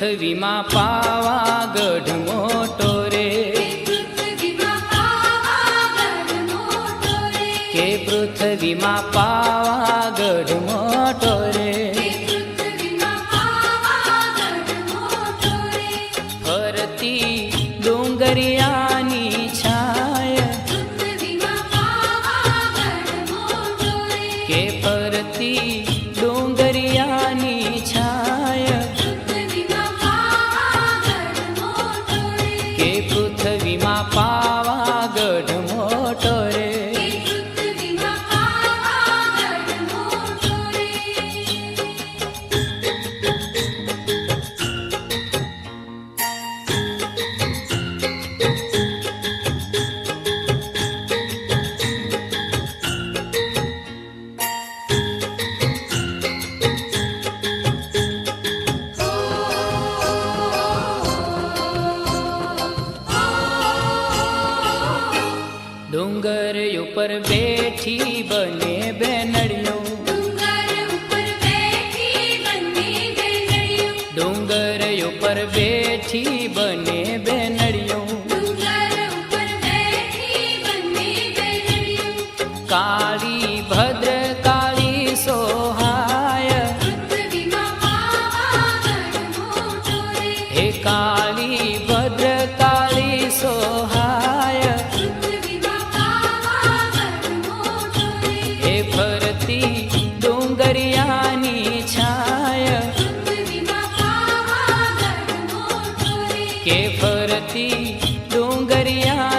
પૃથ્વીમાં પાવાગઢ મોટો રે, કે પૃથ્વીમાં પાવાગઢ મોટો રે, ફરતી ડુંગરિયાની છાય, કે ફરતી ડુંગરિયાની છાય, કે પૃથ્વીમાં પાવાગઢ મોટો રે. ડુંગર ઉપર બેઠી બને બેનડીઓ, ડુંગર ઉપર બેઠી બને બેનડીઓ, કાળી ભદ્ર કાળી સોહાય, હે કાળી ભદ્ર કાળી સોહાય, હે ફરતી ડુંગરિયાની છાય, કે ફરતી ડુંગરિયા